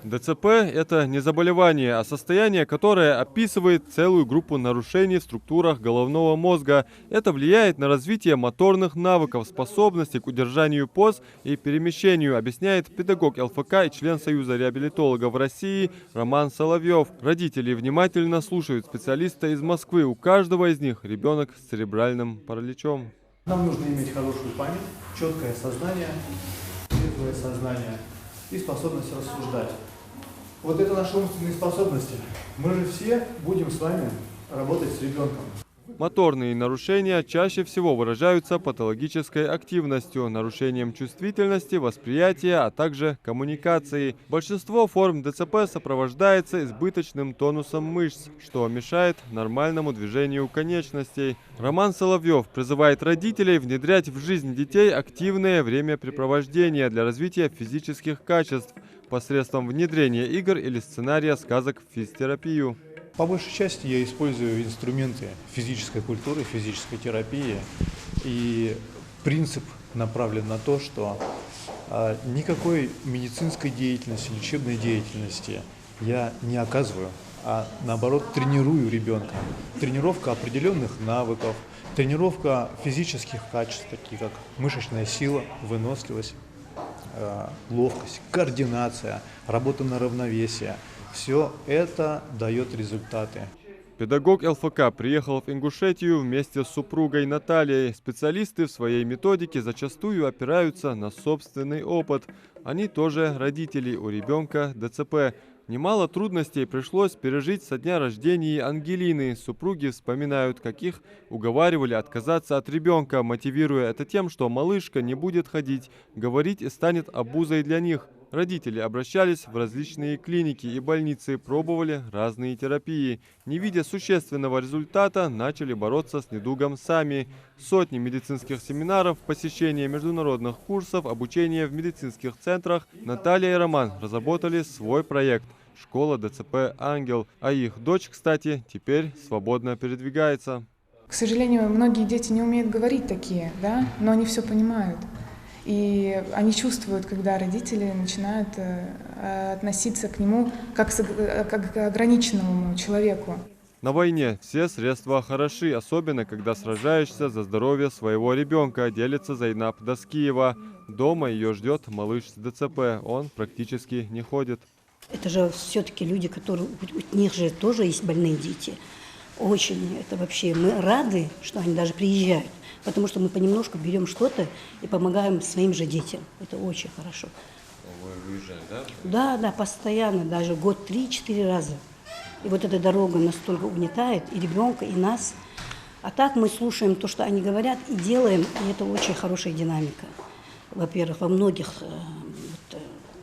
ДЦП – это не заболевание, а состояние, которое описывает целую группу нарушений в структурах головного мозга. Это влияет на развитие моторных навыков, способности к удержанию поз и перемещению, объясняет педагог ЛФК и член Союза реабилитологов России Роман Соловьев. Родители внимательно слушают специалиста из Москвы. У каждого из них ребенок с церебральным параличом. Нам нужно иметь хорошую память, четкое сознание, трезвое сознание и способность рассуждать. Вот это наши умственные способности. Мы же все будем с вами работать с ребенком. Моторные нарушения чаще всего выражаются патологической активностью, нарушением чувствительности, восприятия, а также коммуникации. Большинство форм ДЦП сопровождается избыточным тонусом мышц, что мешает нормальному движению конечностей. Роман Соловьев призывает родителей внедрять в жизнь детей активное времяпрепровождение для развития физических качеств посредством внедрения игр или сценария сказок в физтерапию. По большей части я использую инструменты физической культуры, физической терапии. И принцип направлен на то, что никакой медицинской деятельности, лечебной деятельности я не оказываю, а наоборот тренирую ребенка. Тренировка определенных навыков, тренировка физических качеств, такие как мышечная сила, выносливость, ловкость, координация, работа на равновесие. Все это дает результаты. Педагог ЛФК приехал в Ингушетию вместе с супругой Натальей. Специалисты в своей методике зачастую опираются на собственный опыт. Они тоже родители у ребенка ДЦП. Немало трудностей пришлось пережить со дня рождения Ангелины. Супруги вспоминают, как их уговаривали отказаться от ребенка, мотивируя это тем, что малышка не будет ходить, говорить и станет обузой для них. Родители обращались в различные клиники и больницы, пробовали разные терапии. Не видя существенного результата, начали бороться с недугом сами. Сотни медицинских семинаров, посещение международных курсов, обучение в медицинских центрах. Наталья и Роман разработали свой проект «Школа ДЦП «Ангел». А их дочь, кстати, теперь свободно передвигается. К сожалению, многие дети не умеют говорить такие, да, но они все понимают. И они чувствуют, когда родители начинают относиться к нему как к ограниченному человеку. На войне все средства хороши, особенно когда сражаешься за здоровье своего ребенка, делится Зайнаб Даскиева. Дома ее ждет малыш с ДЦП, он практически не ходит. Это же все-таки люди, которые, у них же тоже есть больные дети. Очень, это вообще, мы рады, что они даже приезжают, потому что мы понемножку берем что-то и помогаем своим же детям. Это очень хорошо. Вы выезжали, да? Да, да, постоянно, даже год 3-4 раза. И вот эта дорога настолько угнетает и ребенка, и нас. А так мы слушаем то, что они говорят, и делаем, и это очень хорошая динамика. Во-первых, во многих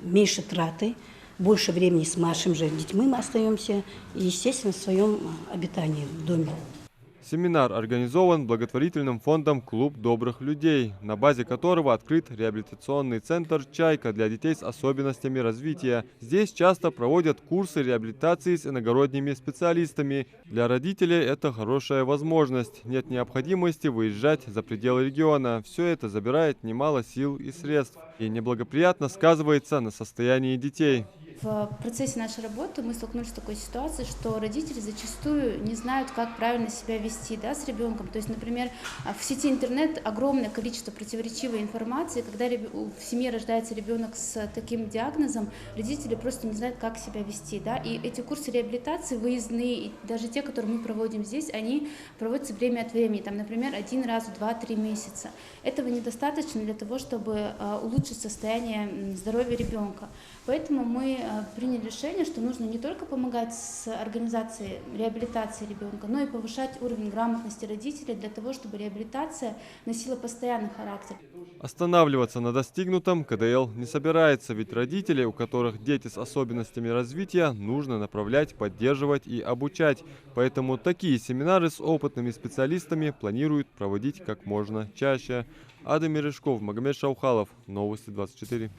меньше траты, больше времени с нашими же детьми мы остаемся, и, естественно, в своем обитании в доме. Семинар организован благотворительным фондом «Клуб добрых людей», на базе которого открыт реабилитационный центр «Чайка» для детей с особенностями развития. Здесь часто проводят курсы реабилитации с иногородними специалистами. Для родителей это хорошая возможность. Нет необходимости выезжать за пределы региона. Все это забирает немало сил и средств и неблагоприятно сказывается на состоянии детей. В процессе нашей работы мы столкнулись с такой ситуацией, что родители зачастую не знают, как правильно себя вести, да, с ребенком. То есть, например, в сети интернет огромное количество противоречивой информации. Когда в семье рождается ребенок с таким диагнозом, родители просто не знают, как себя вести. Да? И эти курсы реабилитации выездные, и даже те, которые мы проводим здесь, они проводятся время от времени. Там, например, 1 раз в 2-3 месяца. Этого недостаточно для того, чтобы улучшить состояние здоровья ребенка. Поэтому мы приняли решение, что нужно не только помогать с организацией реабилитации ребенка, но и повышать уровень грамотности родителей для того, чтобы реабилитация носила постоянный характер. Останавливаться на достигнутом КДЛ не собирается, ведь родителей, у которых дети с особенностями развития, нужно направлять, поддерживать и обучать. Поэтому такие семинары с опытными специалистами планируют проводить как можно чаще. Адам Мережков, Магомед Шаухалов, Новости 24.